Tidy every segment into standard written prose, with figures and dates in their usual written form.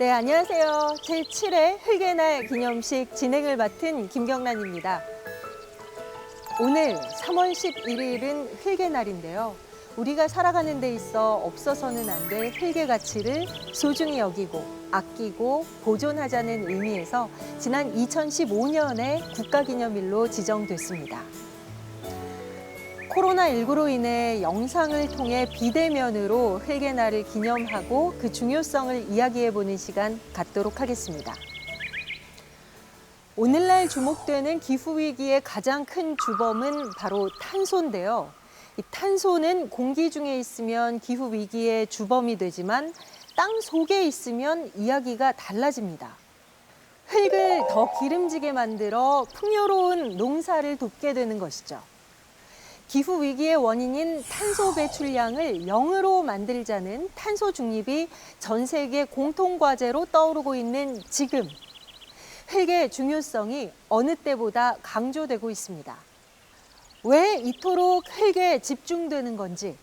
네, 안녕하세요. 제7회 흙의 날 기념식 진행을 맡은 김경란입니다. 오늘 3월 11일은 흙의 날인데요. 우리가 살아가는 데 있어 없어서는 안 될 흙의 가치를 소중히 여기고 아끼고 보존하자는 의미에서 지난 2015년에 국가기념일로 지정됐습니다. 코로나19로 인해 영상을 통해 비대면으로 흙의 날을 기념하고 그 중요성을 이야기해보는 시간 갖도록 하겠습니다. 오늘날 주목되는 기후위기의 가장 큰 주범은 바로 탄소인데요. 이 탄소는 공기 중에 있으면 기후위기의 주범이 되지만 땅 속에 있으면 이야기가 달라집니다. 흙을 더 기름지게 만들어 풍요로운 농사를 돕게 되는 것이죠. 기후위기의 원인인 탄소 배출량을 0으로 만들자는 탄소 중립이 전 세계 공통과제로 떠오르고 있는 지금, 흙의 중요성이 어느 때보다 강조되고 있습니다. 왜 이토록 흙에 집중되는 건지,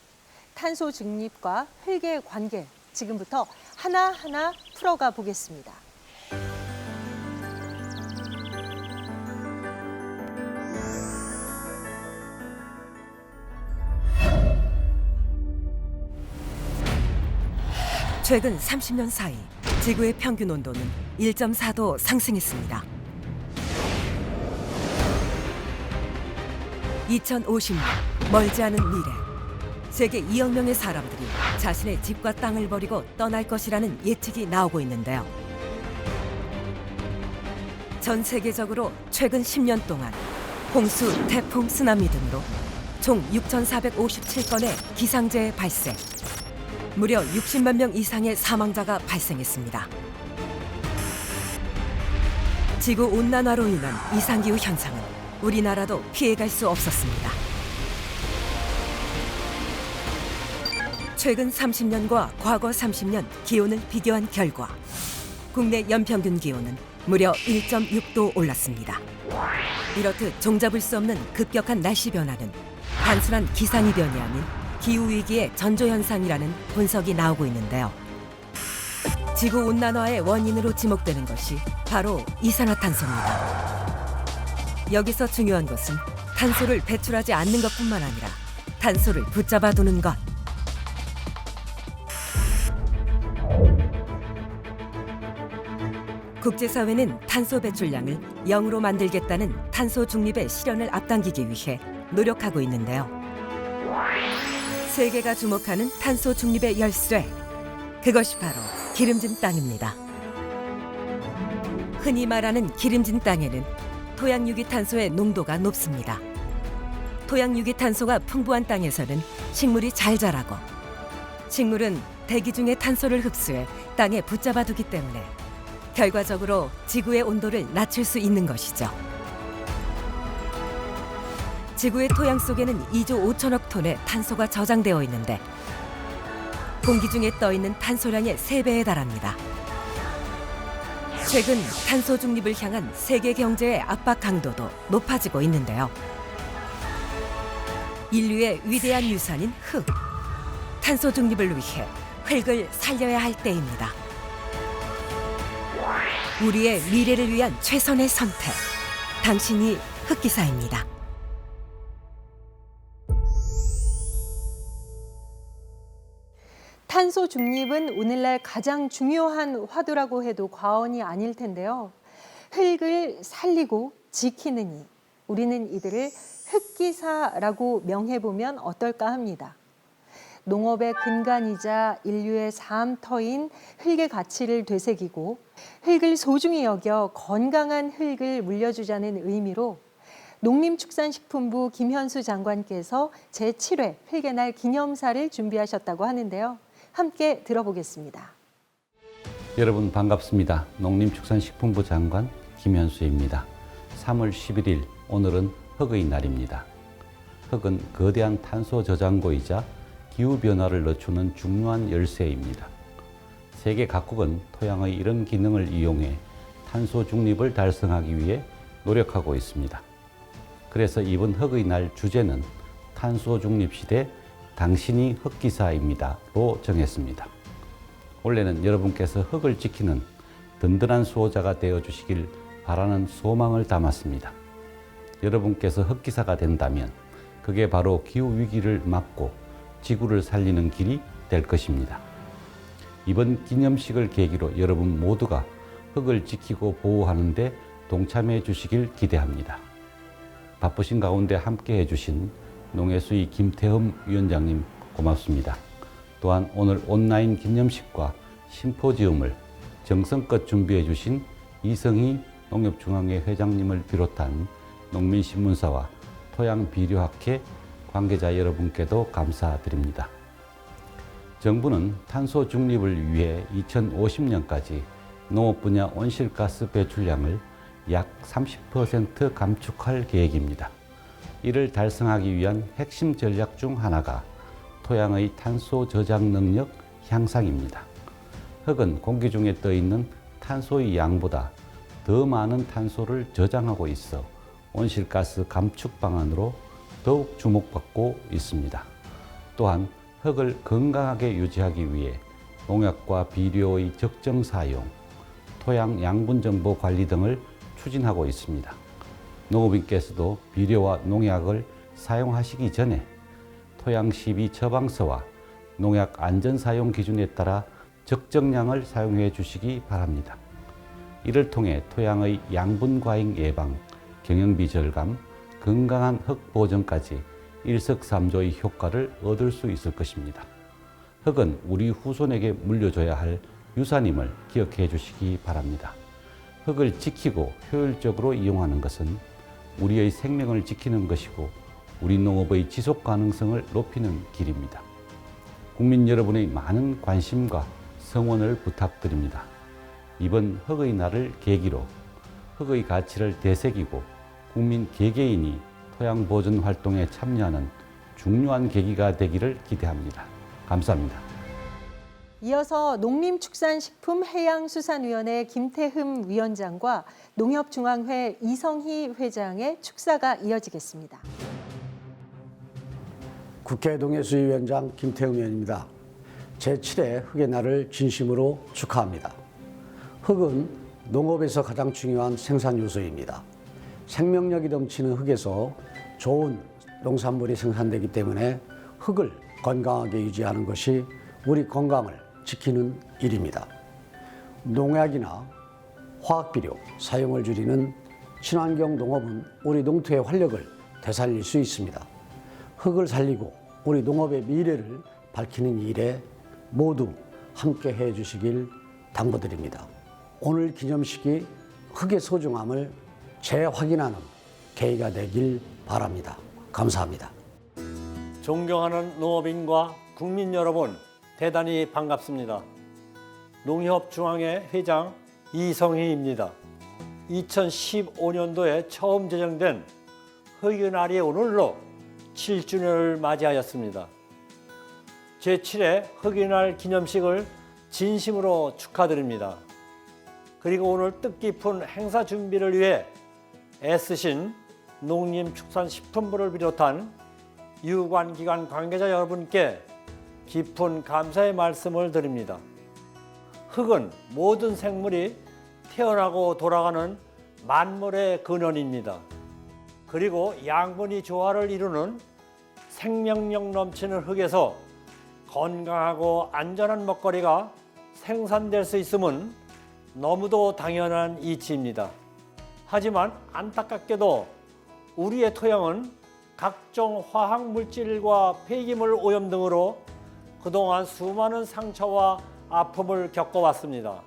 탄소 중립과 흙의 관계, 지금부터 하나하나 풀어가 보겠습니다. 최근 30년 사이 지구의 평균 온도는 1.4도 상승했습니다. 2050년, 멀지 않은 미래, 세계 2억 명의 사람들이 자신의 집과 땅을 버리고 떠날 것이라는 예측이 나오고 있는데요. 전 세계적으로 최근 10년 동안 홍수, 태풍, 쓰나미 등으로 총 6,457건의 기상재해 발생, 무려 60만 명 이상의 사망자가 발생했습니다. 지구온난화로 인한 이상기후 현상은 우리나라도 피해갈 수 없었습니다. 최근 30년과 과거 30년 기온을 비교한 결과 국내 연평균 기온은 무려 1.6도 올랐습니다. 이렇듯 종잡을 수 없는 급격한 날씨 변화는 단순한 기상이변이 아닌 기후위기의 전조현상이라는 분석이 나오고 있는데요. 지구온난화의 원인으로 지목되는 것이 바로 이산화탄소입니다. 여기서 중요한 것은 탄소를 배출하지 않는 것뿐만 아니라 탄소를 붙잡아두는 것. 국제사회는 탄소 배출량을 0으로 만들겠다는 탄소 중립의 실현을 앞당기기 위해 노력하고 있는데요. 세계가 주목하는 탄소 중립의 열쇠, 그것이 바로 기름진 땅입니다. 흔히 말하는 기름진 땅에는 토양유기탄소의 농도가 높습니다. 토양유기탄소가 풍부한 땅에서는 식물이 잘 자라고, 식물은 대기 중의 탄소를 흡수해 땅에 붙잡아두기 때문에 결과적으로 지구의 온도를 낮출 수 있는 것이죠. 지구의 토양 속에는 2조 5천억 톤의 탄소가 저장되어 있는데 공기 중에 떠있는 탄소량의 3배에 달합니다. 최근 탄소 중립을 향한 세계 경제의 압박 강도도 높아지고 있는데요. 인류의 위대한 유산인 흙, 탄소 중립을 위해 흙을 살려야 할 때입니다. 우리의 미래를 위한 최선의 선택, 당신이 흙기사입니다. 탄소 중립은 오늘날 가장 중요한 화두라고 해도 과언이 아닐 텐데요. 흙을 살리고 지키느니 우리는 이들을 흙기사라고 명해보면 어떨까 합니다. 농업의 근간이자 인류의 삶터인 흙의 가치를 되새기고 흙을 소중히 여겨 건강한 흙을 물려주자는 의미로 농림축산식품부 김현수 장관께서 제7회 흙의 날 기념사를 준비하셨다고 하는데요. 함께 들어보겠습니다. 여러분 반갑습니다. 농림축산식품부 장관 김현수입니다. 3월 11일 오늘은 흙의 날입니다. 흙은 거대한 탄소 저장고이자 기후변화를 늦추는 중요한 열쇠입니다. 세계 각국은 토양의 이런 기능을 이용해 탄소 중립을 달성하기 위해 노력하고 있습니다. 그래서 이번 흙의 날 주제는 탄소 중립 시대 당신이 흙기사입니다로 정했습니다. 올해는 여러분께서 흙을 지키는 든든한 수호자가 되어 주시길 바라는 소망을 담았습니다. 여러분께서 흙기사가 된다면 그게 바로 기후 위기를 막고 지구를 살리는 길이 될 것입니다. 이번 기념식을 계기로 여러분 모두가 흙을 지키고 보호하는 데 동참해 주시길 기대합니다. 바쁘신 가운데 함께 해주신 농해수의 김태흠 위원장님 고맙습니다. 또한 오늘 온라인 기념식과 심포지움을 정성껏 준비해 주신 이성희 농협중앙회 회장님을 비롯한 농민신문사와 토양비료학회 관계자 여러분께도 감사드립니다. 정부는 탄소 중립을 위해 2050년까지 농업 분야 온실가스 배출량을 약 30% 감축할 계획입니다. 이를 달성하기 위한 핵심 전략 중 하나가 토양의 탄소 저장 능력 향상입니다. 흙은 공기 중에 떠 있는 탄소의 양보다 더 많은 탄소를 저장하고 있어 온실가스 감축 방안으로 더욱 주목받고 있습니다. 또한 흙을 건강하게 유지하기 위해 농약과 비료의 적정 사용, 토양 양분 정보 관리 등을 추진하고 있습니다. 농업인께서도 비료와 농약을 사용하시기 전에 토양 시비 처방서와 농약 안전 사용 기준에 따라 적정량을 사용해 주시기 바랍니다. 이를 통해 토양의 양분 과잉 예방, 경영비 절감, 건강한 흙 보존까지 일석삼조의 효과를 얻을 수 있을 것입니다. 흙은 우리 후손에게 물려줘야 할 유산임을 기억해 주시기 바랍니다. 흙을 지키고 효율적으로 이용하는 것은 우리의 생명을 지키는 것이고 우리 농업의 지속 가능성을 높이는 길입니다. 국민 여러분의 많은 관심과 성원을 부탁드립니다. 이번 흙의 날을 계기로 흙의 가치를 되새기고 국민 개개인이 토양 보존 활동에 참여하는 중요한 계기가 되기를 기대합니다. 감사합니다. 이어서 농림축산식품해양수산위원회 김태흠 위원장과 농협중앙회 이성희 회장의 축사가 이어지겠습니다. 국회 농해수위원장 김태흠 의원입니다. 제7회 흙의 날을 진심으로 축하합니다. 흙은 농업에서 가장 중요한 생산 요소입니다. 생명력이 넘치는 흙에서 좋은 농산물이 생산되기 때문에 흙을 건강하게 유지하는 것이 우리 건강을 지키는 일입니다. 농약이나 화학비료 사용을 줄이는 친환경 농업은 우리 농토의 활력을 되살릴 수 있습니다. 흙을 살리고 우리 농업의 미래를 밝히는 일에 모두 함께 해 주시길 당부드립니다. 오늘 기념식이 흙의 소중함을 재확인하는 계기가 되길 바랍니다. 감사합니다. 존경하는 농업인과 국민 여러분, 대단히 반갑습니다. 농협중앙회 회장 이성희입니다. 2015년도에 처음 제정된 흙의 날이 오늘로 7주년을 맞이하였습니다. 제7회 흙의 날 기념식을 진심으로 축하드립니다. 그리고 오늘 뜻깊은 행사 준비를 위해 애쓰신 농림축산식품부를 비롯한 유관기관 관계자 여러분께 깊은 감사의 말씀을 드립니다. 흙은 모든 생물이 태어나고 돌아가는 만물의 근원입니다. 그리고 양분이 조화를 이루는 생명력 넘치는 흙에서 건강하고 안전한 먹거리가 생산될 수 있음은 너무도 당연한 이치입니다. 하지만 안타깝게도 우리의 토양은 각종 화학물질과 폐기물 오염 등으로 그동안 수많은 상처와 아픔을 겪어왔습니다.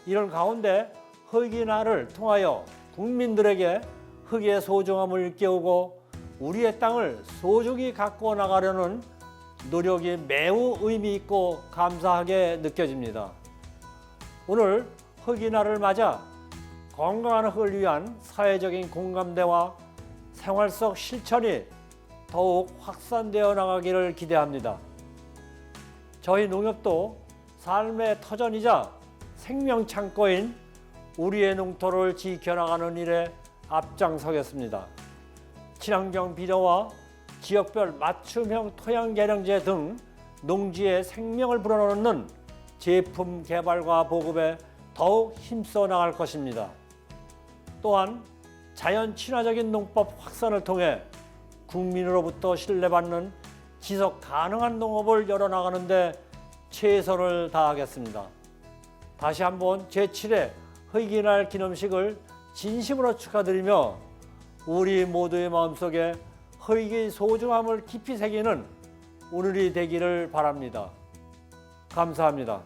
이런 가운데 흙의 날을 통하여 국민들에게 흙의 소중함을 일깨우고 우리의 땅을 소중히 가꾸어 나가려는 노력이 매우 의미 있고 감사하게 느껴집니다. 오늘 흙의 날을 맞아 건강한 흙을 위한 사회적인 공감대와 생활 속 실천이 더욱 확산되어 나가기를 기대합니다. 저희 농협도 삶의 터전이자 생명 창고인 우리의 농토를 지켜나가는 일에 앞장서겠습니다. 친환경 비료와 지역별 맞춤형 토양 개량제 등 농지의 생명을 불어넣는 제품 개발과 보급에 더욱 힘써 나갈 것입니다. 또한 자연 친화적인 농법 확산을 통해 국민으로부터 신뢰받는 지속 가능한 농업을 열어나가는 데 최선을 다하겠습니다. 다시 한번 제7회 허기날 기념식을 진심으로 축하드리며 우리 모두의 마음속에 허기의 소중함을 깊이 새기는 오늘이 되기를 바랍니다. 감사합니다.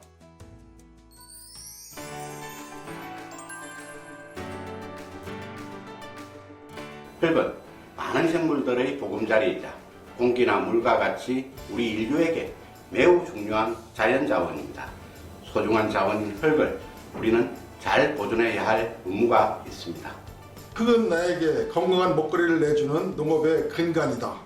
흙은 많은 생물들의 보금자리이자 공기나 물과 같이 우리 인류에게 매우 중요한 자연자원입니다. 소중한 자원인 흙을 우리는 잘 보존해야 할 의무가 있습니다. 흙은 나에게 건강한 먹거리를 내주는 농업의 근간이다.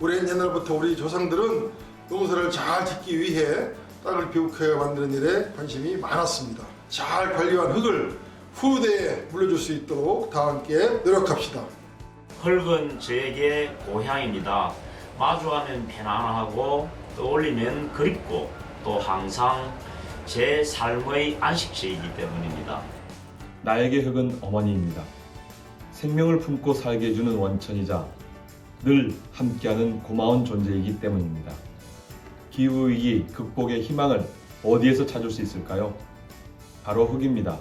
오랜 옛날부터 우리 조상들은 농사를 잘 짓기 위해 땅을 비옥하게 만드는 일에 관심이 많았습니다. 잘 관리한 흙을 후대에 물려줄 수 있도록 다 함께 노력합시다. 흙은 저에게 고향입니다. 마주하면 편안하고 떠올리면 그립고 또 항상 제 삶의 안식처이기 때문입니다. 나에게 흙은 어머니입니다. 생명을 품고 살게 해주는 원천이자 늘 함께하는 고마운 존재이기 때문입니다. 기후위기 극복의 희망을 어디에서 찾을 수 있을까요? 바로 흙입니다.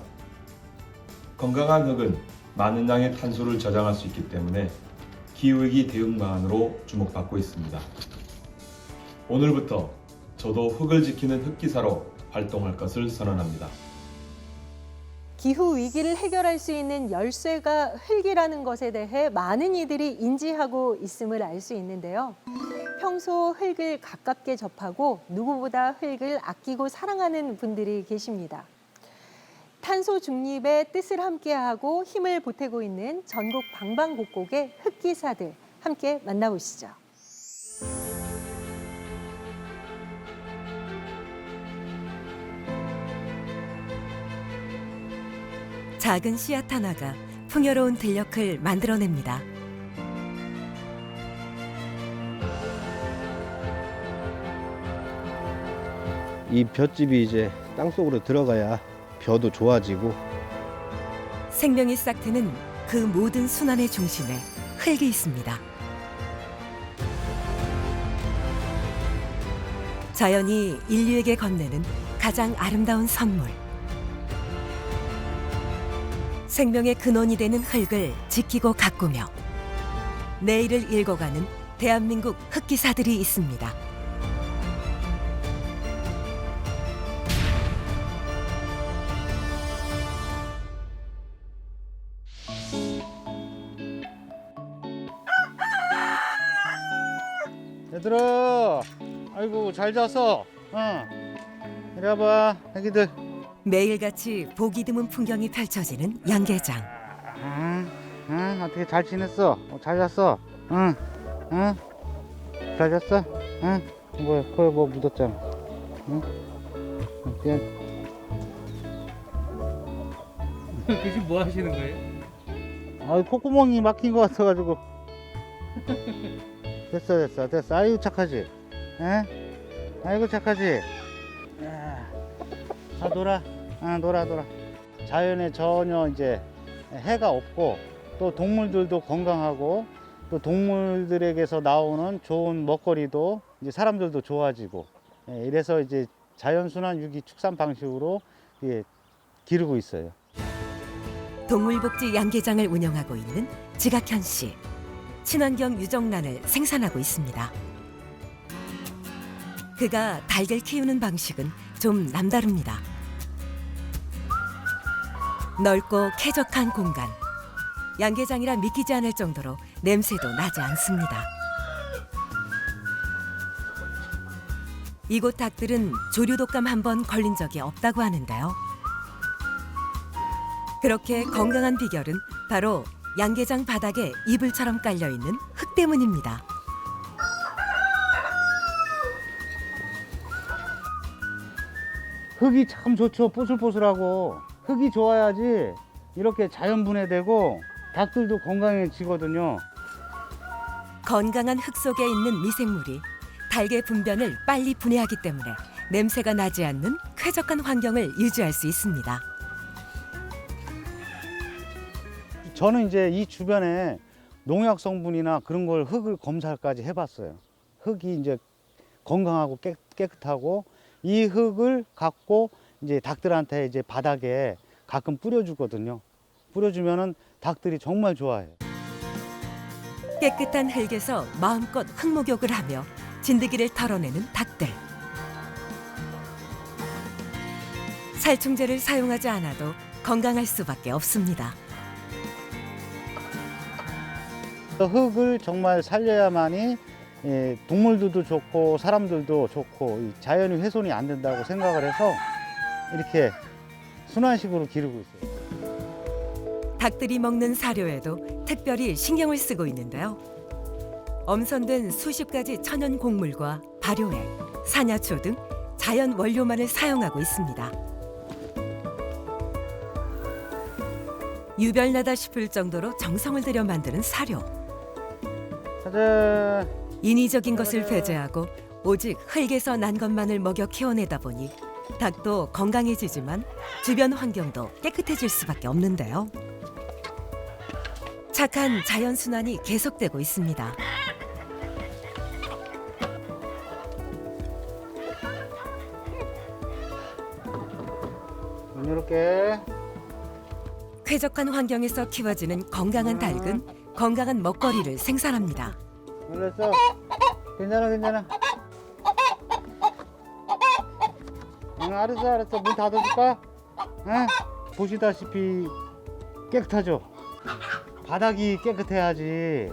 건강한 흙은 많은 양의 탄소를 저장할 수 있기 때문에 기후위기 대응 방안으로 주목받고 있습니다. 오늘부터 저도 흙을 지키는 흙기사로 활동할 것을 선언합니다. 기후 위기를 해결할 수 있는 열쇠가 흙이라는 것에 대해 많은 이들이 인지하고 있음을 알 수 있는데요. 평소 흙을 가깝게 접하고 누구보다 흙을 아끼고 사랑하는 분들이 계십니다. 탄소 중립의 뜻을 함께하고 힘을 보태고 있는 전국 방방곡곡의 흙기사들 함께 만나보시죠. 작은 씨앗 하나가 풍요로운 들녘을 만들어냅니다. 이 볏짚이 이제 땅속으로 들어가야 벼도 좋아지고 생명이 싹트는 그 모든 순환의 중심에 흙이 있습니다. 자연이 인류에게 건네는 가장 아름다운 선물. 생명의 근원이 되는 흙을 지키고 가꾸며 내일을 읽어가는 대한민국 흙기사들이 있습니다. 얘들아, 아이고 잘 잤어. 이리 와봐, 애기들. 매일같이 보기 드문 풍경이 펼쳐지는 양계장. 어떻게 잘 지냈어? 잘 잤어? 응, 잘 잤어? 응. 뭐야, 코에 뭐 묻었잖아. 응? 지금 뭐 하시는 거예요? 콧구멍이 막힌 것 같아가지고. 됐어. 아이고 착하지? 에? 아이고 착하지? 놀아. 놀아. 자연에 전혀 이제 해가 없고 또 동물들도 건강하고 또 동물들에게서 나오는 좋은 먹거리도 이제 사람들도 좋아지고 이래서 이제 자연순환 유기 축산 방식으로 기르고 있어요. 동물복지 양계장을 운영하고 있는 지각현 씨. 친환경 유정란을 생산하고 있습니다. 그가 닭을 키우는 방식은 좀 남다릅니다. 넓고 쾌적한 공간. 양계장이라 믿기지 않을 정도로 냄새도 나지 않습니다. 이곳 닭들은 조류독감 한 번 걸린 적이 없다고 하는데요. 그렇게 건강한 비결은 바로 양계장 바닥에 이불처럼 깔려있는 흙 때문입니다. 흙이 참 좋죠. 뽀슬뽀슬하고. 흙이 좋아야지 이렇게 자연 분해되고 닭들도 건강해지거든요. 건강한 흙 속에 있는 미생물이 닭의 분변을 빨리 분해하기 때문에 냄새가 나지 않는 쾌적한 환경을 유지할 수 있습니다. 저는 이제 이 주변에 농약 성분이나 그런 걸 흙을 검사까지 해봤어요. 흙이 이제 건강하고 깨끗하고 이 흙을 갖고 이제 닭들한테 이제 바닥에 가끔 뿌려주거든요. 뿌려주면은 닭들이 정말 좋아해요. 깨끗한 흙에서 마음껏 흙목욕을 하며 진드기를 털어내는 닭들. 살충제를 사용하지 않아도 건강할 수밖에 없습니다. 흙을 정말 살려야만이 동물들도 좋고 사람들도 좋고 자연이 훼손이 안 된다고 생각을 해서 이렇게 순환식으로 기르고 있어요. 닭들이 먹는 사료에도 특별히 신경을 쓰고 있는데요. 엄선된 수십 가지 천연 곡물과 발효액, 산야초 등 자연 원료만을 사용하고 있습니다. 유별나다 싶을 정도로 정성을 들여 만드는 사료. 짜잔. 인위적인 것을 배제하고 오직 흙에서 난 것만을 먹여 키워내다 보니 닭도 건강해지지만 주변 환경도 깨끗해질 수밖에 없는데요. 착한 자연순환이 계속되고 있습니다. 이렇게 쾌적한 환경에서 키워지는 건강한 닭은 건강한 먹거리를 생산합니다. 놀랐어? 괜찮아 괜찮아. 응, 알았어 문 닫아줄까? 응? 보시다시피 깨끗하죠? 바닥이 깨끗해야지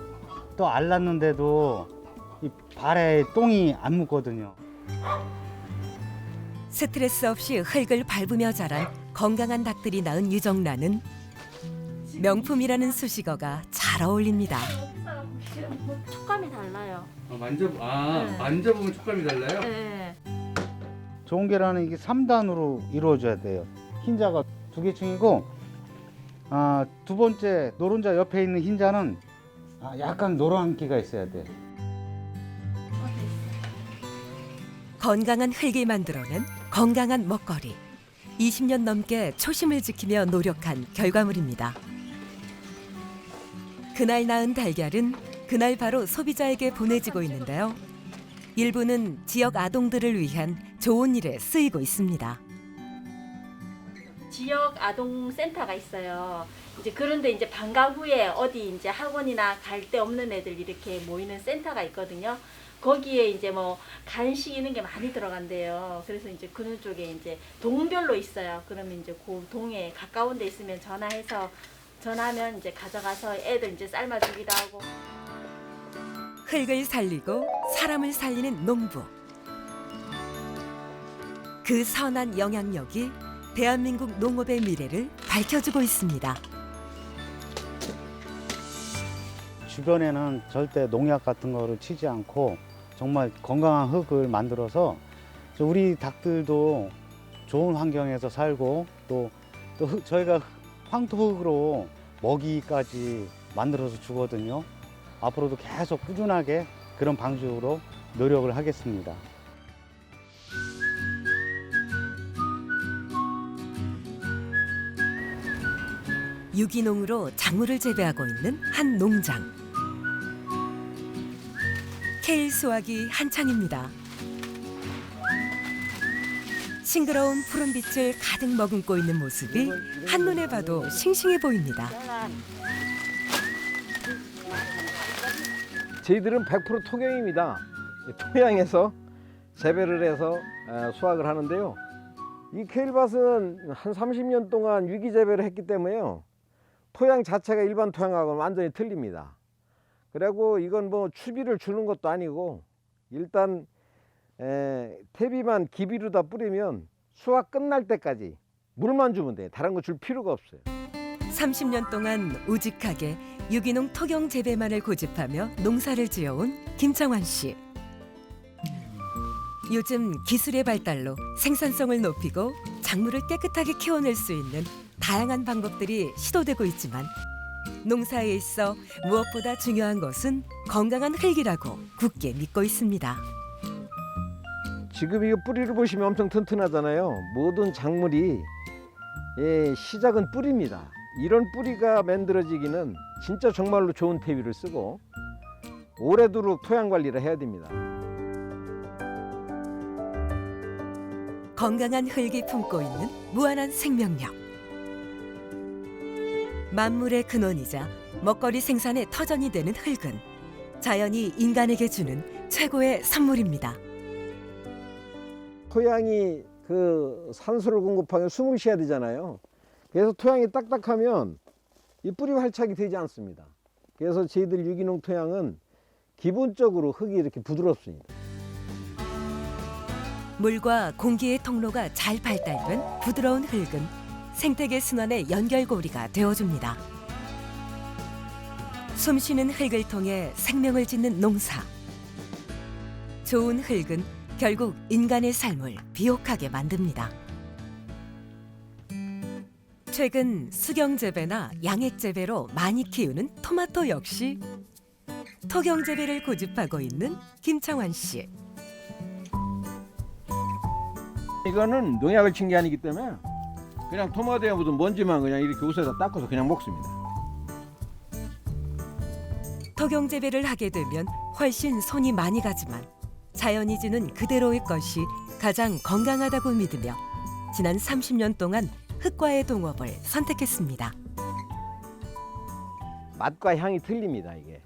또 알 났는데도 이 발에 똥이 안 묻거든요. 스트레스 없이 흙을 밟으며 자란 건강한 닭들이 낳은 유정란은 명품이라는 수식어가 잘 어울립니다. 촉감이 달라요. 네. 만져보면 촉감이 달라요? 네. 좋은 계란은 이게 3단으로 이루어져야 돼요. 흰자가 2개층이고 두 번째 노른자 옆에 있는 흰자는 약간 노란기가 있어야 돼. 건강한 흙이 만들어낸 건강한 먹거리. 20년 넘게 초심을 지키며 노력한 결과물입니다. 그날 낳은 달걀은 그날 바로 소비자에게 보내지고 있는데요. 일부는 지역 아동들을 위한 좋은 일에 쓰이고 있습니다. 지역 아동 센터가 있어요. 이제 그런데 이제 방과 후에 어디 이제 학원이나 갈 데 없는 애들 이렇게 모이는 센터가 있거든요. 거기에 이제 뭐 간식 이런 게 많이 들어간대요. 그래서 이제 그런 쪽에 이제 동별로 있어요. 그러면 이제 그 동에 가까운 데 있으면 전화하면 이제 가져가서 애들 이제 삶아주기도 하고. 흙을 살리고 사람을 살리는 농부. 그 선한 영향력이 대한민국 농업의 미래를 밝혀주고 있습니다. 주변에는 절대 농약 같은 거를 치지 않고 정말 건강한 흙을 만들어서 우리 닭들도 좋은 환경에서 살고 또 저희가 황토흙으로 먹이까지 만들어서 주거든요. 앞으로도 계속 꾸준하게 그런 방식으로 노력을 하겠습니다. 유기농으로 작물을 재배하고 있는 한 농장. 케일 수확이 한창입니다. 싱그러운 푸른빛을 가득 머금고 있는 모습이 한눈에 봐도 싱싱해 보입니다. 저희들은 100% 토경입니다. 토양에서 재배를 해서 수확을 하는데요. 이 케일밭은 한 30년 동안 유기 재배를 했기 때문에요. 토양 자체가 일반 토양하고는 완전히 틀립니다. 그리고 이건 뭐 추비를 주는 것도 아니고 일단 퇴비만 기비로다 뿌리면 수확 끝날 때까지 물만 주면 돼요. 다른 거 줄 필요가 없어요. 30년 동안 우직하게 유기농 토경 재배만을 고집하며 농사를 지어온 김창환 씨. 요즘 기술의 발달로 생산성을 높이고 작물을 깨끗하게 키워낼 수 있는 다양한 방법들이 시도되고 있지만 농사에 있어 무엇보다 중요한 것은 건강한 흙이라고 굳게 믿고 있습니다. 지금 이거 뿌리를 보시면 엄청 튼튼하잖아요. 모든 작물이 시작은 뿌리입니다. 이런 뿌리가 만들어지기는 진짜 정말로 좋은 퇴비를 쓰고 오래도록 토양 관리를 해야 됩니다. 건강한 흙이 품고 있는 무한한 생명력. 만물의 근원이자 먹거리 생산의 터전이 되는 흙은 자연이 인간에게 주는 최고의 선물입니다. 토양이 그 산소를 공급하면 숨을 쉬어야 되잖아요. 그래서 토양이 딱딱하면 이 뿌리 활착이 되지 않습니다. 그래서 저희들 유기농 토양은 기본적으로 흙이 이렇게 부드럽습니다. 물과 공기의 통로가 잘 발달된 부드러운 흙은 생태계 순환의 연결고리가 되어줍니다. 숨쉬는 흙을 통해 생명을 짓는 농사. 좋은 흙은 결국 인간의 삶을 비옥하게 만듭니다. 최근 수경재배나 양액재배로 많이 키우는 토마토 역시 토경재배를 고집하고 있는 김창환 씨. 이거는 농약을 친 게 아니기 때문에 그냥 토마토에 묻은 먼지만 그냥 이렇게 옷에다 닦아서 그냥 먹습니다. 토경재배를 하게 되면 훨씬 손이 많이 가지만 자연이 주는 그대로의 것이 가장 건강하다고 믿으며 지난 30년 동안 흙과의 동업을 선택했습니다. 맛과 향이 틀립니다, 이게.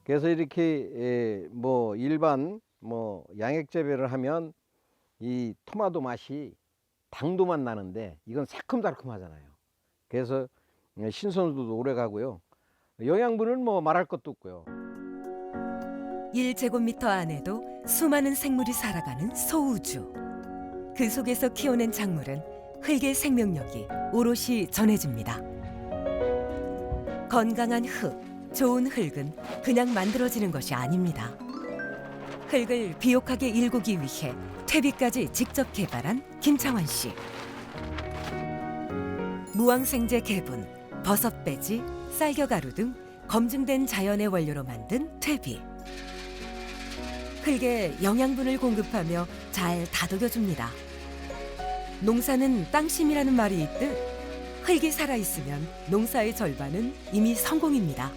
그래서 이렇게 뭐 일반 뭐 양액 재배를 하면 이 토마토 맛이 당도만 나는데 이건 새콤달콤하잖아요. 그래서 신선도도 오래 가고요. 영양분은 뭐 말할 것도 없고요. 1제곱미터 안에도 수많은 생물이 살아가는 소우주. 그 속에서 키워낸 작물은 흙의 생명력이 오롯이 전해집니다. 건강한 흙, 좋은 흙은 그냥 만들어지는 것이 아닙니다. 흙을 비옥하게 일구기 위해 퇴비까지 직접 개발한 김창환 씨. 무항생제 개분, 버섯 배지, 쌀겨가루 등 검증된 자연의 원료로 만든 퇴비. 흙에 영양분을 공급하며 잘 다독여줍니다. 농사는 땅심이라는 말이 있듯 흙이 살아있으면 농사의 절반은 이미 성공입니다.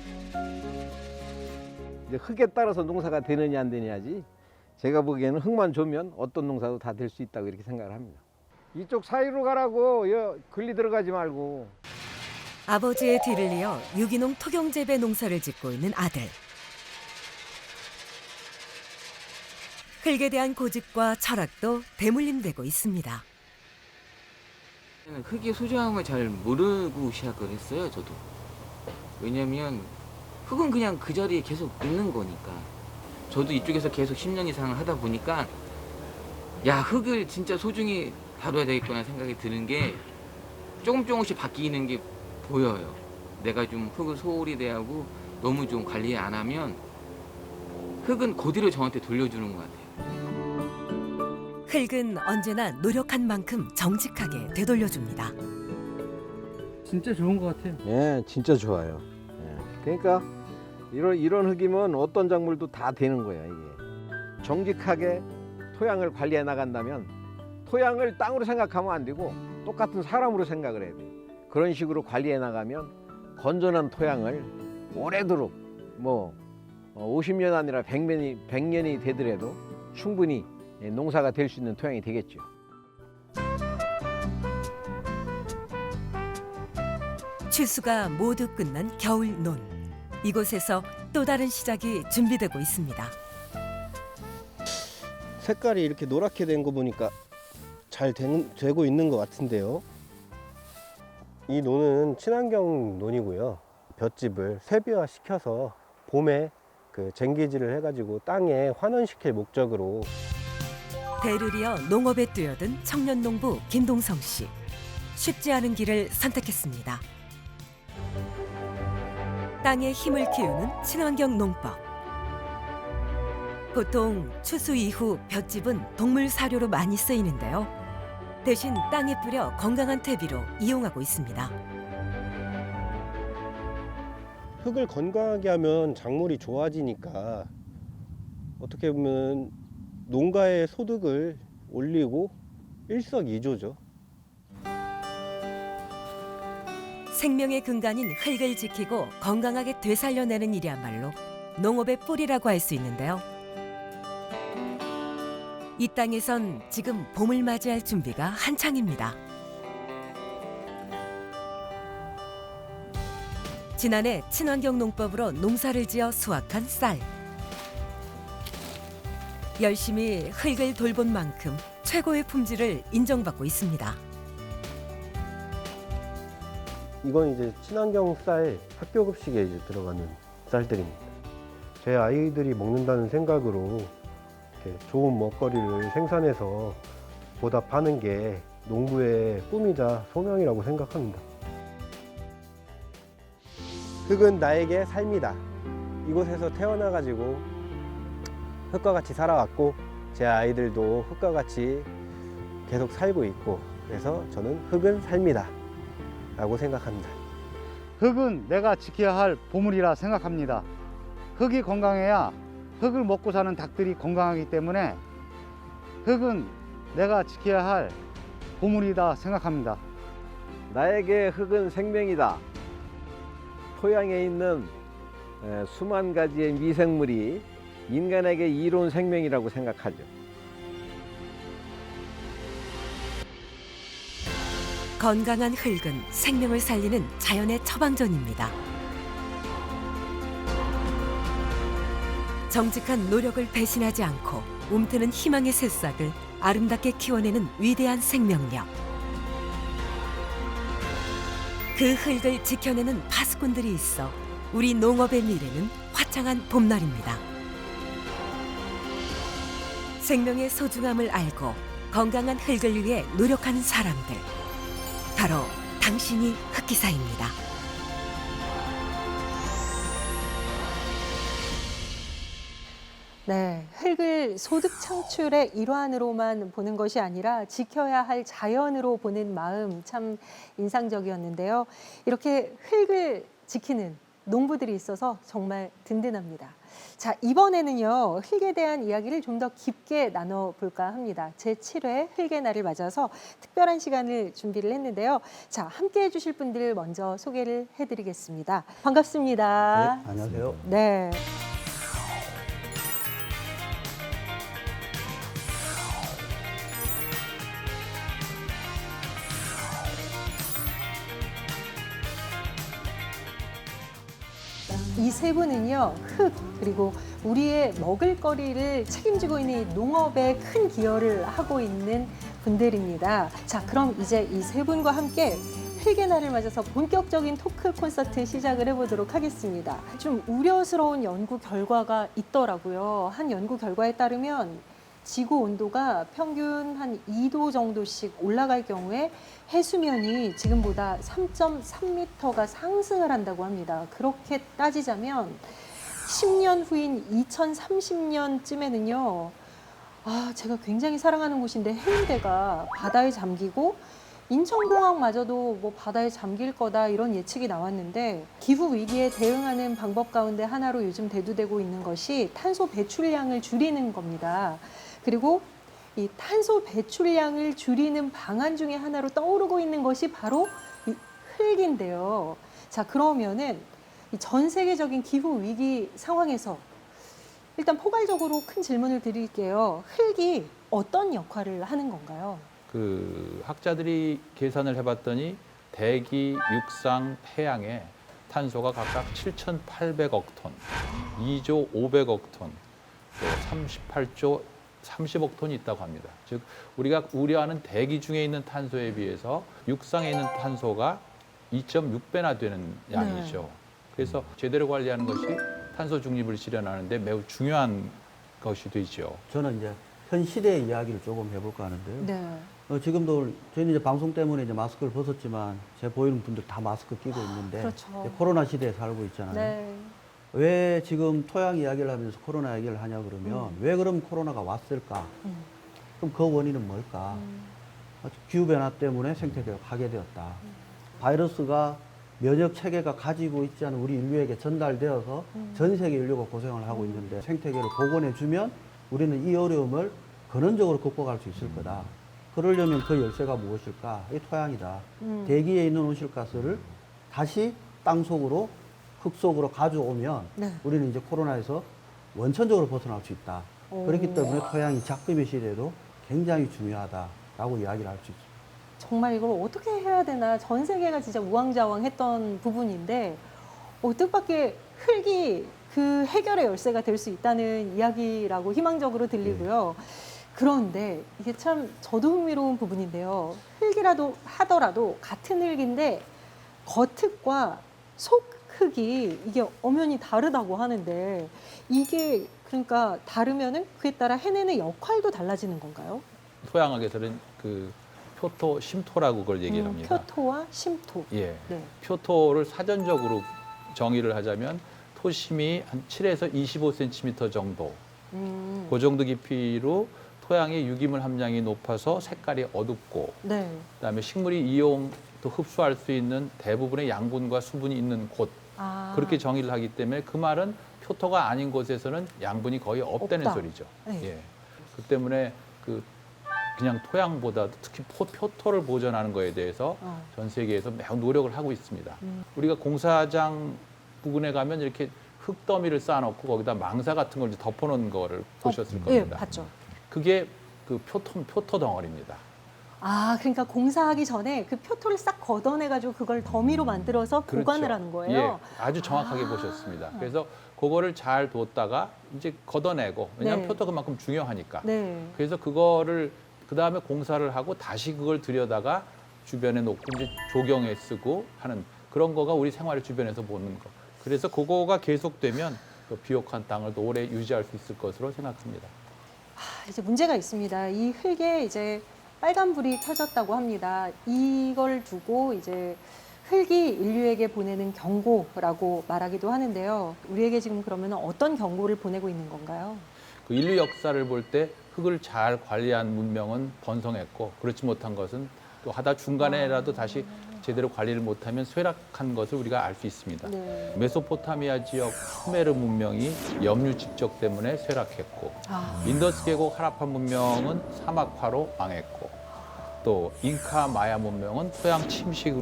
이제 흙에 따라서 농사가 되느냐 안 되느냐지 제가 보기에는 흙만 좋으면 어떤 농사도 다 될 수 있다고 이렇게 생각을 합니다. 이쪽 사이로 가라고 글리 들어가지 말고. 아버지의 뒤를 이어 유기농 토경재배 농사를 짓고 있는 아들. 흙에 대한 고집과 철학도 대물림되고 있습니다. 흙의 소중함을 잘 모르고 시작을 했어요, 저도. 왜냐면 흙은 그냥 그 자리에 계속 있는 거니까. 저도 이쪽에서 계속 10년 이상을 하다 보니까 야, 흙을 진짜 소중히 다뤄야 되겠구나 생각이 드는 게 조금씩 바뀌는 게 보여요. 내가 좀 흙을 소홀히 대하고 너무 좀 관리 안 하면 흙은 그대로 저한테 돌려주는 것 같아요. 흙은 언제나 노력한 만큼 정직하게 되돌려줍니다. 진짜 좋은 것 같아요. 예, 진짜 좋아요. 예. 그러니까 이런 흙이면 어떤 작물도 다 되는 거예요, 이게. 정직하게 토양을 관리해 나간다면 토양을 땅으로 생각하면 안 되고 똑같은 사람으로 생각을 해야 돼요. 그런 식으로 관리해 나가면 건전한 토양을 오래도록 뭐 50년 아니라 100년이 되더라도 충분히 농사가 될 수 있는 토양이 되겠죠. 추수가 모두 끝난 겨울 논. 이곳에서 또 다른 시작이 준비되고 있습니다. 색깔이 이렇게 노랗게 된 거 보니까 잘 되고 있는 것 같은데요. 이 논은 친환경 논이고요. 볏짚을 퇴비화 시켜서 봄에 그 쟁기질을 해가지고 땅에 환원시킬 목적으로. 대를 이어 농업에 뛰어든 청년 농부 김동성 씨. 쉽지 않은 길을 선택했습니다. 땅의 힘을 키우는 친환경 농법. 보통 추수 이후 볏짚은 동물 사료로 많이 쓰이는데요. 대신 땅에 뿌려 건강한 퇴비로 이용하고 있습니다. 흙을 건강하게 하면 작물이 좋아지니까 어떻게 보면 농가의 소득을 올리고 일석이조죠. 생명의 근간인 흙을 지키고 건강하게 되살려내는 일이야말로 농업의 뿌리라고 할 수 있는데요. 이 땅에선 지금 봄을 맞이할 준비가 한창입니다. 지난해 친환경 농법으로 농사를 지어 수확한 쌀. 열심히 흙을 돌본 만큼 최고의 품질을 인정받고 있습니다. 이건 이제 친환경 쌀 학교 급식에 이제 들어가는 쌀들입니다. 제 아이들이 먹는다는 생각으로 이렇게 좋은 먹거리를 생산해서 보답하는 게 농부의 꿈이자 소명이라고 생각합니다. 흙은 나에게 삶이다. 이곳에서 태어나가지고 흙과 같이 살아왔고 제 아이들도 흙과 같이 계속 살고 있고 그래서 저는 흙은 삶이다 라고 생각합니다. 흙은 내가 지켜야 할 보물이라 생각합니다. 흙이 건강해야 흙을 먹고 사는 닭들이 건강하기 때문에 흙은 내가 지켜야 할 보물이다 생각합니다. 나에게 흙은 생명이다. 토양에 있는 수만 가지의 미생물이 인간에게 이로운 생명이라고 생각하죠. 건강한 흙은 생명을 살리는 자연의 처방전입니다. 정직한 노력을 배신하지 않고 움트는 희망의 새싹을 아름답게 키워내는 위대한 생명력. 그 흙을 지켜내는 파수꾼들이 있어 우리 농업의 미래는 화창한 봄날입니다. 생명의 소중함을 알고 건강한 흙을 위해 노력하는 사람들. 바로 당신이 흙기사입니다. 네, 흙을 소득 창출의 일환으로만 보는 것이 아니라 지켜야 할 자연으로 보는 마음 참 인상적이었는데요. 이렇게 흙을 지키는 농부들이 있어서 정말 든든합니다. 자, 이번에는요, 흙에 대한 이야기를 좀 더 깊게 나눠볼까 합니다. 제7회 흙의 날을 맞아서 특별한 시간을 준비를 했는데요. 자, 함께 해주실 분들 먼저 소개를 해드리겠습니다. 반갑습니다. 네, 안녕하세요. 네. 이 세 분은요, 흙 그리고 우리의 먹을거리를 책임지고 있는 이 농업에 큰 기여를 하고 있는 분들입니다. 자, 그럼 이제 이 세 분과 함께 흙의 날을 맞아서 본격적인 토크 콘서트 시작을 해보도록 하겠습니다. 좀 우려스러운 연구 결과가 있더라고요. 한 연구 결과에 따르면 지구 온도가 평균 한 2도 정도씩 올라갈 경우에 해수면이 지금보다 3.3m가 상승을 한다고 합니다. 그렇게 따지자면 10년 후인 2030년쯤에는요. 제가 굉장히 사랑하는 곳인데 해운대가 바다에 잠기고 인천공항마저도 뭐 바다에 잠길 거다 이런 예측이 나왔는데 기후 위기에 대응하는 방법 가운데 하나로 요즘 대두되고 있는 것이 탄소 배출량을 줄이는 겁니다. 그리고 이 탄소 배출량을 줄이는 방안 중에 하나로 떠오르고 있는 것이 바로 이 흙인데요. 자, 그러면은 이 전 세계적인 기후 위기 상황에서 일단 포괄적으로 큰 질문을 드릴게요. 흙이 어떤 역할을 하는 건가요? 그 학자들이 계산을 해봤더니 대기, 육상, 해양에 탄소가 각각 7,800억 톤, 2조 500억 톤, 또 38조 30억 톤이 있다고 합니다. 즉 우리가 우려하는 대기 중에 있는 탄소에 비해서 육상에 있는 탄소가 2.6배나 되는 양이죠. 네. 그래서 제대로 관리하는 것이 탄소 중립을 실현하는 데 매우 중요한 것이 되죠. 저는 이제 현 시대의 이야기를 조금 해볼까 하는데요. 네. 지금도 저희는 이제 방송 때문에 이제 마스크를 벗었지만 제 보이는 분들 다 마스크 끼고 있는데 그렇죠. 이제 코로나 시대에 살고 있잖아요. 네. 왜 지금 토양 이야기를 하면서 코로나 이야기를 하냐 그러면 왜 그럼 코로나가 왔을까? 그럼 그 원인은 뭘까? 기후변화 때문에 생태계가 파괴되었다. 바이러스가 면역 체계가 가지고 있지 않은 우리 인류에게 전달되어서 전 세계 인류가 고생을 하고 있는데 생태계를 복원해주면 우리는 이 어려움을 근원적으로 극복할 수 있을 거다. 그러려면 그 열쇠가 무엇일까? 이 토양이다. 대기에 있는 온실가스를 다시 땅 속으로, 흙 속으로 가져오면 네. 우리는 이제 코로나에서 원천적으로 벗어날 수 있다. 그렇기 때문에 토양이 작금의 시대에도 굉장히 중요하다라고 이야기를 할 수 있습니다. 정말 이걸 어떻게 해야 되나 전 세계가 진짜 우왕좌왕했던 부분인데 뜻밖의 흙이 그 해결의 열쇠가 될 수 있다는 이야기라고 희망적으로 들리고요. 그런데 이게 참 저도 흥미로운 부분인데요. 흙이라도 하더라도 같은 흙인데 겉흙과 속흙이 이게 엄연히 다르다고 하는데 이게 그러니까 다르면은 그에 따라 해내는 역할도 달라지는 건가요? 토양학에서는 그 표토, 심토라고 그걸 얘기를 합니다. 표토와 심토. 예. 네. 표토를 사전적으로 정의를 하자면 토심이 한 7에서 25cm 정도. 그 정도 깊이로 토양의 유기물 함량이 높아서 색깔이 어둡고 네. 그다음에 식물이 이용 또 흡수할 수 있는 대부분의 양분과 수분이 있는 곳. 그렇게 정의를 하기 때문에 그 말은 표토가 아닌 곳에서는 양분이 거의 없다는 없다. 소리죠. 네. 예. 그 때문에 그냥 토양보다도 특히 표토를 보존하는 거에 대해서 전 세계에서 매우 노력을 하고 있습니다. 우리가 공사장 부근에 가면 이렇게 흙더미를 쌓아놓고 거기다 망사 같은 걸 이제 덮어놓은 거를 보셨을 예, 겁니다. 봤죠. 그게 그 표토 덩어리입니다. 그러니까 공사하기 전에 그 표토를 싹 걷어내가지고 그걸 더미로 만들어서 보관을 하는 거예요? 예, 아주 정확하게 보셨습니다. 그래서 그거를 잘 뒀다가 이제 걷어내고, 왜냐하면 네. 표토가 그만큼 중요하니까. 네. 그래서 그거를 그 다음에 공사를 하고 다시 그걸 들여다가 주변에 놓고 이제 조경에 쓰고 하는 그런 거가 우리 생활 주변에서 보는 거. 그래서 그거가 계속되면 또 비옥한 땅을 또 오래 유지할 수 있을 것으로 생각합니다. 이제 문제가 있습니다. 이 흙에 이제 빨간불이 켜졌다고 합니다. 이걸 두고 이제 흙이 인류에게 보내는 경고라고 말하기도 하는데요. 우리에게 지금 그러면 어떤 경고를 보내고 있는 건가요? 그 인류 역사를 볼 때 흙을 잘 관리한 문명은 번성했고 그렇지 못한 것은 또 하다 중간에라도 다시 제대로 관리를 못하면 쇠락한 것을 우리가 알 수 있습니다. 네. 메소포타미아 지역 수메르 문명이 염류 집적 때문에 쇠락했고 인더스 계곡 하라파 문명은 사막화로 망했고 또 잉카 마야 문명은 토양 침식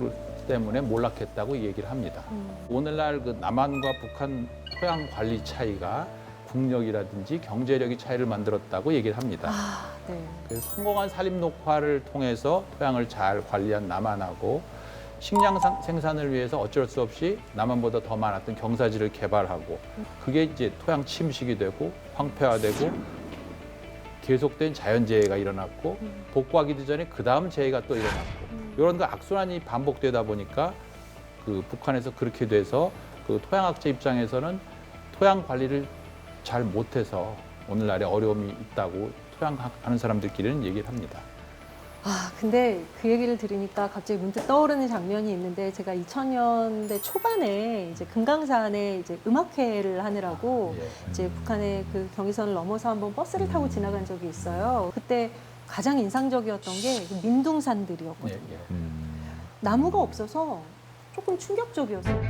때문에 몰락했다고 얘기를 합니다. 오늘날 그 남한과 북한 토양 관리 차이가 국력이라든지 경제력이 차이를 만들었다고 얘기를 합니다. 네. 그래서 성공한 산림 녹화를 통해서 토양을 잘 관리한 남한하고 식량 생산을 위해서 어쩔 수 없이 남한보다 더 많았던 경사지를 개발하고 그게 이제 토양 침식이 되고 황폐화되고 계속된 자연재해가 일어났고 복구하기도 전에 그 다음 재해가 또 일어났고 이런 그 악순환이 반복되다 보니까 그 북한에서 그렇게 돼서 그 토양학자 입장에서는 토양 관리를 잘 못해서 오늘날에 어려움이 있다고 토양하는 사람들끼리는 얘기를 합니다. 근데 그 얘기를 들으니까 갑자기 문득 떠오르는 장면이 있는데 제가 2000년대 초반에 이제 금강산에 이제 음악회를 하느라고 이제 북한의 그 경의선을 넘어서 한번 버스를 타고 지나간 적이 있어요. 그때 가장 인상적이었던 게 그 민둥산들이었거든요. 나무가 없어서 조금 충격적이었어요.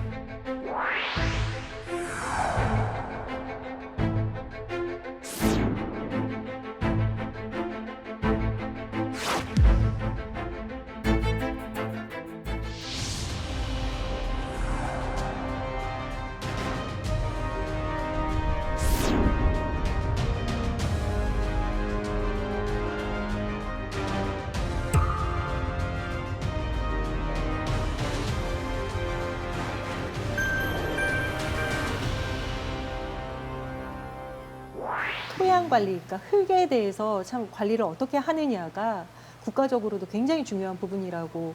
토양 관리, 그러니까 흙에 대해서 참 관리를 어떻게 하느냐가 국가적으로도 굉장히 중요한 부분이라고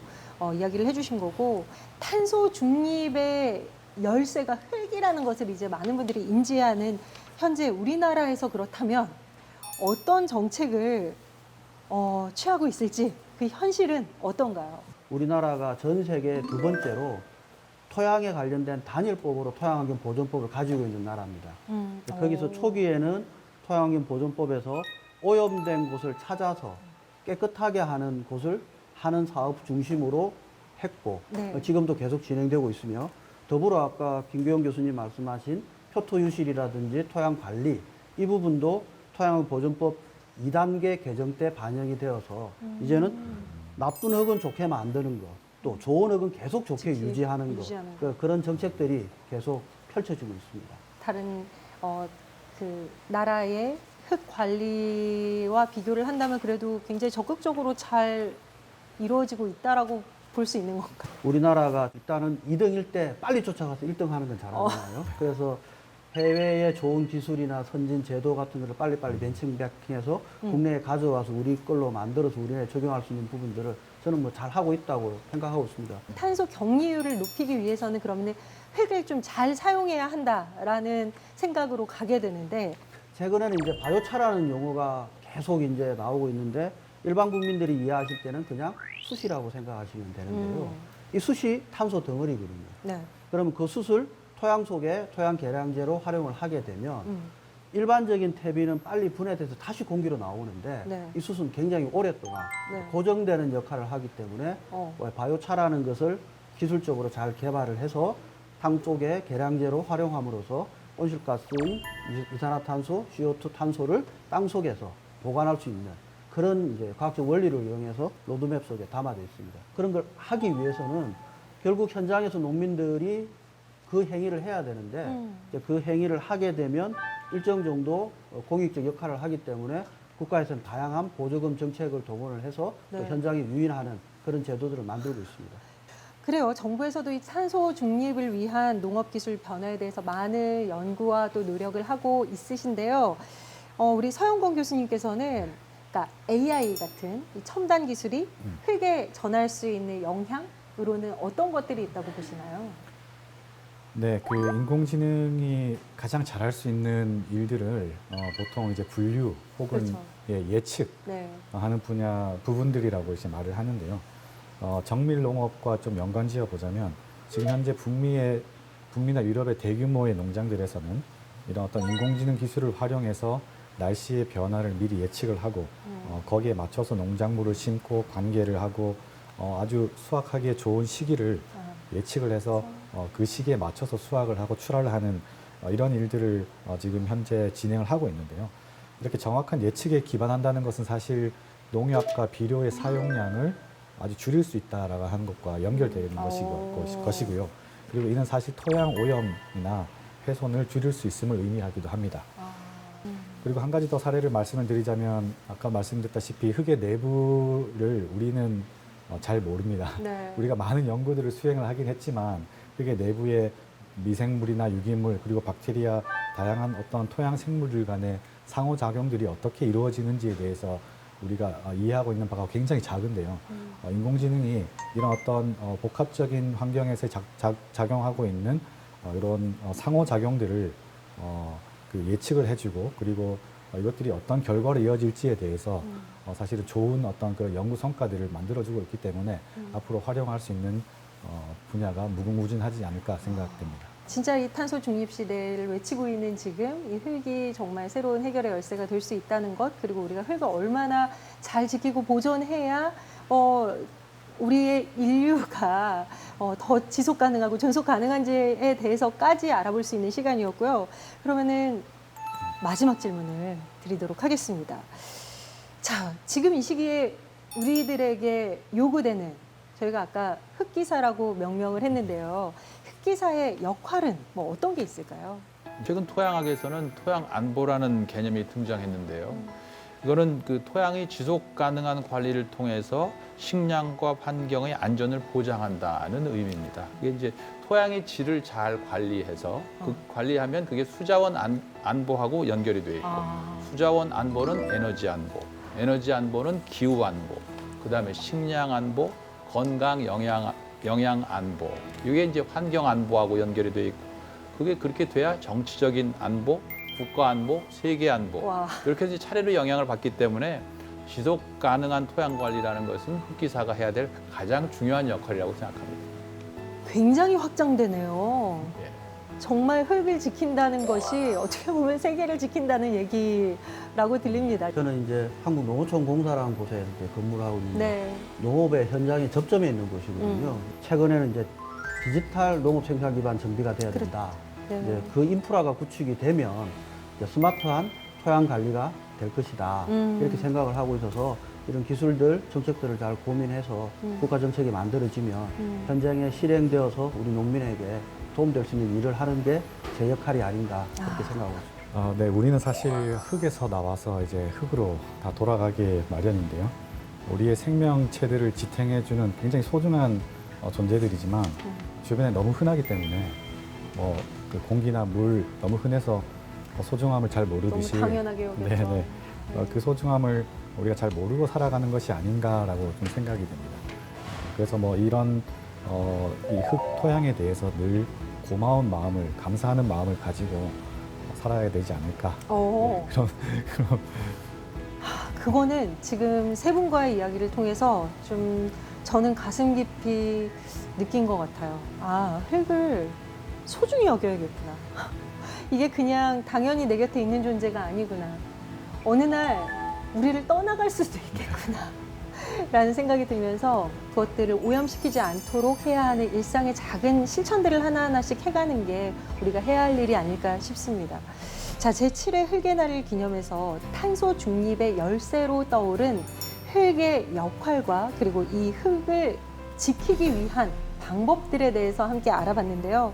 이야기를 해주신 거고 탄소 중립의 열쇠가 흙이라는 것을 이제 많은 분들이 인지하는 현재 우리나라에서 그렇다면 어떤 정책을 취하고 있을지 그 현실은 어떤가요? 우리나라가 전 세계 두 번째로 토양에 관련된 단일법으로 토양환경 보존법을 가지고 있는 나라입니다. 거기서 초기에는 토양환경 보존법에서 오염된 곳을 찾아서 깨끗하게 하는 곳을 하는 사업 중심으로 했고 네. 지금도 계속 진행되고 있으며 더불어 아까 김규영 교수님 말씀하신 표토 유실이라든지 토양 관리 이 부분도 토양보존법 2단계 개정 때 반영이 되어서 이제는 나쁜 흙은 좋게 만드는 것, 또 좋은 흙은 계속 좋게 유지하는 것, 그런 정책들이 계속 펼쳐지고 있습니다. 다른 그 나라의 흙 관리와 비교를 한다면 그래도 굉장히 적극적으로 잘 이루어지고 있다라고 볼 수 있는 건가요? 우리나라가 일단은 2등일 때 빨리 쫓아가서 1등 하는 건 잘하잖아요. 그래서 해외의 좋은 기술이나 선진 제도 같은 것을 빨리빨리 벤치마킹해서 국내에 가져와서 우리 걸로 만들어서 우리나라에 적용할 수 있는 부분들을 저는 뭐 잘 하고 있다고 생각하고 있습니다. 탄소 경리율을 높이기 위해서는 그러면 흙을 좀 잘 사용해야 한다라는 생각으로 가게 되는데 최근에는 이제 바이오차라는 용어가 계속 이제 나오고 있는데 일반 국민들이 이해하실 때는 그냥 숯이라고 생각하시면 되는데요. 이 숯이 탄소 덩어리거든요. 네. 그러면 그 숯을 토양 속에 토양 계량제로 활용을 하게 되면 일반적인 퇴비는 빨리 분해돼서 다시 공기로 나오는데 네. 이 숯은 굉장히 오랫동안 네. 고정되는 역할을 하기 때문에 바이오차라는 것을 기술적으로 잘 개발을 해서 땅 쪽에 계량제로 활용함으로써 온실가스인 이산화탄소, CO2 탄소를 땅 속에서 보관할 수 있는 그런 이제 과학적 원리를 이용해서 로드맵 속에 담아져 있습니다. 그런 걸 하기 위해서는 결국 현장에서 농민들이 그 행위를 해야 되는데 이제 그 행위를 하게 되면 일정 정도 공익적 역할을 하기 때문에 국가에서는 다양한 보조금 정책을 동원을 해서 또 현장에 유인하는 그런 제도들을 만들고 있습니다. 그래요. 정부에서도 이 탄소 중립을 위한 농업기술 변화에 대해서 많은 연구와 또 노력을 하고 있으신데요. 우리 서영권 교수님께서는 그러니까 AI 같은 이 첨단 기술이 흙에 전할 수 있는 영향으로는 어떤 것들이 있다고 보시나요? 네, 그 인공지능이 가장 잘할 수 있는 일들을 보통 이제 분류 혹은 그렇죠. 예측하는 부분들이라고 이제 말을 하는데요. 정밀 농업과 좀 연관지어 보자면 지금 현재 북미나 유럽의 대규모의 농장들에서는 이런 어떤 인공지능 기술을 활용해서 날씨의 변화를 미리 예측을 하고 거기에 맞춰서 농작물을 심고 관계를 하고 아주 수확하기에 좋은 시기를 예측을 해서 그 시기에 맞춰서 수확을 하고 출하를 하는 이런 일들을 지금 현재 진행을 하고 있는데요. 이렇게 정확한 예측에 기반한다는 것은 사실 농약과 비료의 사용량을 아주 줄일 수 있다라고 하는 것과 연결되는 것이고요. 그리고 이는 사실 토양 오염이나 훼손을 줄일 수 있음을 의미하기도 합니다. 그리고 한 가지 더 사례를 말씀을 드리자면 아까 말씀드렸다시피 흙의 내부를 우리는 잘 모릅니다. 네. 우리가 많은 연구들을 수행을 하긴 했지만 흙의 내부에 미생물이나 유기물 그리고 박테리아 다양한 어떤 토양 생물들 간의 상호작용들이 어떻게 이루어지는지에 대해서 우리가 이해하고 있는 바가 굉장히 작은데요. 인공지능이 이런 어떤 복합적인 환경에서 작용하고 있는 이런 상호작용들을 그 예측을 해주고 그리고 이것들이 어떤 결과로 이어질지에 대해서 사실은 좋은 어떤 그런 연구 성과들을 만들어주고 있기 때문에 앞으로 활용할 수 있는 분야가 무궁무진하지 않을까 생각됩니다. 진짜 이 탄소 중립 시대를 외치고 있는 지금 이 흙이 정말 새로운 해결의 열쇠가 될 수 있다는 것, 그리고 우리가 흙을 얼마나 잘 지키고 보존해야 우리의 인류가 더 지속 가능하고 존속 가능한지에 대해서까지 알아볼 수 있는 시간이었고요. 그러면은 마지막 질문을 드리도록 하겠습니다. 자, 지금 이 시기에 우리들에게 요구되는, 저희가 아까 흙기사라고 명명을 했는데요. 흙기사의 역할은 뭐 어떤 게 있을까요? 최근 토양학에서는 토양 안보라는 개념이 등장했는데요. 이거는 그 토양이 지속 가능한 관리를 통해서 식량과 환경의 안전을 보장한다는 의미입니다. 이게 이제 토양의 질을 잘 관리해서 그 관리하면 그게 수자원 안보하고 연결이 되어 있고 수자원 안보는 에너지 안보, 에너지 안보는 기후 안보, 그다음에 식량 안보, 건강 영양 안보. 이게 이제 환경 안보하고 연결이 되어 있고 그게 그렇게 돼야 정치적인 안보, 국가 안보, 세계 안보 이렇게 해서 차례로 영향을 받기 때문에 지속 가능한 토양 관리라는 것은 흙기사가 해야 될 가장 중요한 역할이라고 생각합니다. 굉장히 확장되네요. 예. 정말 흙을 지킨다는 것이 어떻게 보면 세계를 지킨다는 얘기라고 들립니다. 저는 이제 한국농어촌공사라는 곳에 이제 근무를 하고 있는데 네. 농업의 현장에 접점에 있는 곳이거든요. 최근에는 이제 디지털 농업 생산 기반 정비가 돼야 된다. 네. 이제 그 인프라가 구축이 되면 이제 스마트한 토양 관리가 될 것이다. 이렇게 생각을 하고 있어서 이런 기술들, 정책들을 잘 고민해서 국가 정책이 만들어지면 현장에 실행되어서 우리 농민에게 도움될 수 있는 일을 하는 게 제 역할이 아닌가 그렇게 생각하고 있습니다. 네, 우리는 사실 흙에서 나와서 이제 흙으로 다 돌아가기 마련인데요. 우리의 생명체들을 지탱해주는 굉장히 소중한 존재들이지만 주변에 너무 흔하기 때문에 그 공기나 물 너무 흔해서 소중함을 잘 모르듯이 너무 당연하게 여겼죠. 네네. 그 소중함을 우리가 잘 모르고 살아가는 것이 아닌가라고 좀 생각이 듭니다. 그래서 이런 이 흙 토양에 대해서 늘 고마운 마음을, 감사하는 마음을 가지고 살아야 되지 않을까. 그런 그거는 지금 세 분과의 이야기를 통해서 좀 저는 가슴 깊이 느낀 것 같아요. 아, 흙을 소중히 여겨야겠구나. 이게 그냥 당연히 내 곁에 있는 존재가 아니구나. 어느 날 우리를 떠나갈 수도 있겠구나. 라는 생각이 들면서 그것들을 오염시키지 않도록 해야 하는 일상의 작은 실천들을 하나하나씩 해가는 게 우리가 해야 할 일이 아닐까 싶습니다. 자, 제7회 흙의 날을 기념해서 탄소 중립의 열쇠로 떠오른 흙의 역할과 그리고 이 흙을 지키기 위한 방법들에 대해서 함께 알아봤는데요.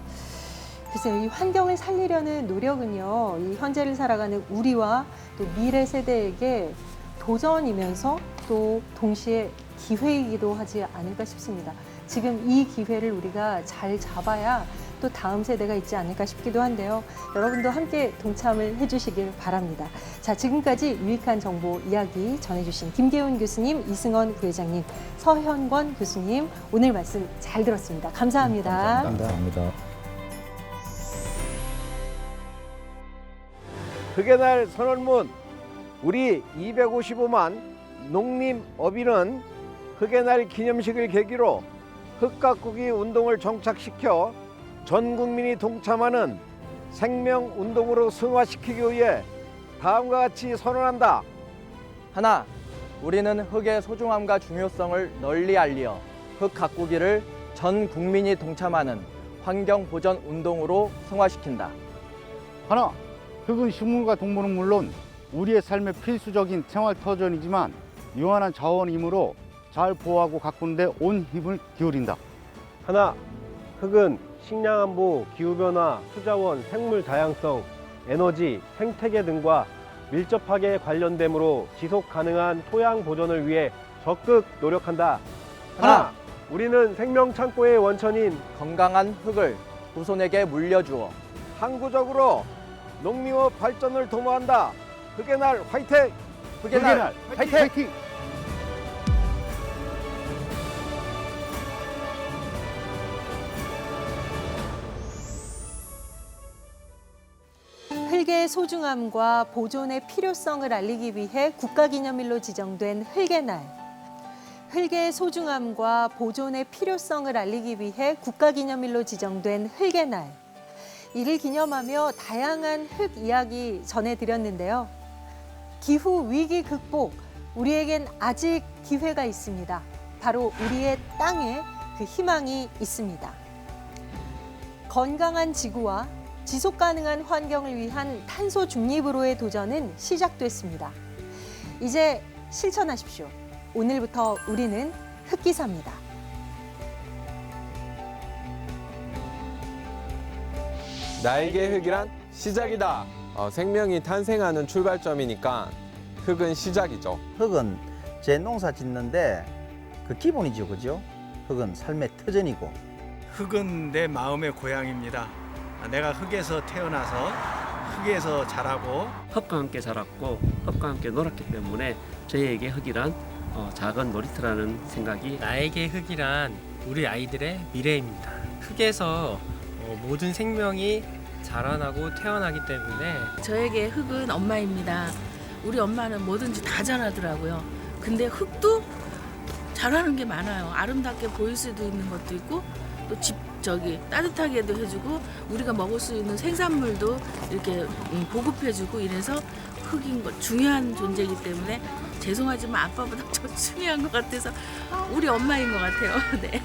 글쎄요, 이 환경을 살리려는 노력은요, 이 현재를 살아가는 우리와 또 미래 세대에게 도전이면서 또 동시에 기회이기도 하지 않을까 싶습니다. 지금 이 기회를 우리가 잘 잡아야 또 다음 세대가 있지 않을까 싶기도 한데요. 여러분도 함께 동참을 해주시길 바랍니다. 자, 지금까지 유익한 정보 이야기 전해주신 김계훈 교수님, 이승원 부회장님, 서현권 교수님, 오늘 말씀 잘 들었습니다. 감사합니다. 감사합니다. 흙의 날 선언문, 우리 255만 농림어민은 흙의 날 기념식을 계기로 흙 가꾸기 운동을 정착시켜 전 국민이 동참하는 생명운동으로 승화시키기 위해 다음과 같이 선언한다. 하나, 우리는 흙의 소중함과 중요성을 널리 알려 흙 가꾸기를 전 국민이 동참하는 환경보전 운동으로 승화시킨다. 하나, 흙은 식물과 동물은 물론 우리의 삶의 필수적인 생활 터전이지만 유한한 자원이므로 잘 보호하고 가꾸는 데 온 힘을 기울인다. 하나, 흙은 식량안보, 기후변화, 수자원, 생물 다양성, 에너지, 생태계 등과 밀접하게 관련되므로 지속 가능한 토양 보존을 위해 적극 노력한다. 하나, 우리는 생명 창고의 원천인 건강한 흙을 후손에게 물려주어 항구적으로 농림업 발전을 도모한다. 흙의 날 화이팅! 흙의 날 화이팅! 흙의 소중함과 보존의 필요성을 알리기 위해 국가기념일로 지정된 흙의 날. 흙의 소중함과 보존의 필요성을 알리기 위해 국가기념일로 지정된 흙의 날. 이를 기념하며 다양한 흙 이야기 전해드렸는데요. 기후 위기 극복, 우리에겐 아직 기회가 있습니다. 바로 우리의 땅에 그 희망이 있습니다. 건강한 지구와 지속 가능한 환경을 위한 탄소 중립으로의 도전은 시작됐습니다. 이제 실천하십시오. 오늘부터 우리는 흙기사입니다. 나에게 흙이란 시작이다. 생명이 탄생하는 출발점이니까 흙은 시작이죠. 흙은 제 농사 짓는데 그 기본이죠, 그죠? 흙은 삶의 터전이고. 흙은 내 마음의 고향입니다. 내가 흙에서 태어나서 흙에서 자라고 흙과 함께 자랐고 흙과 함께 놀았기 때문에 저희에게 흙이란 작은 놀이터라는 생각이 나에게 흙이란 우리 아이들의 미래입니다. 흙에서 모든 생명이 자라나고 태어나기 때문에 저에게 흙은 엄마입니다. 우리 엄마는 뭐든지 다 잘하더라고요. 근데 흙도 잘하는 게 많아요. 아름답게 보일 수도 있는 것도 있고 또 따뜻하게도 해주고 우리가 먹을 수 있는 생산물도 이렇게 보급해주고 이래서 흙인 것 중요한 존재이기 때문에 죄송하지만 아빠보다 더 중요한 것 같아서 우리 엄마인 것 같아요. 네.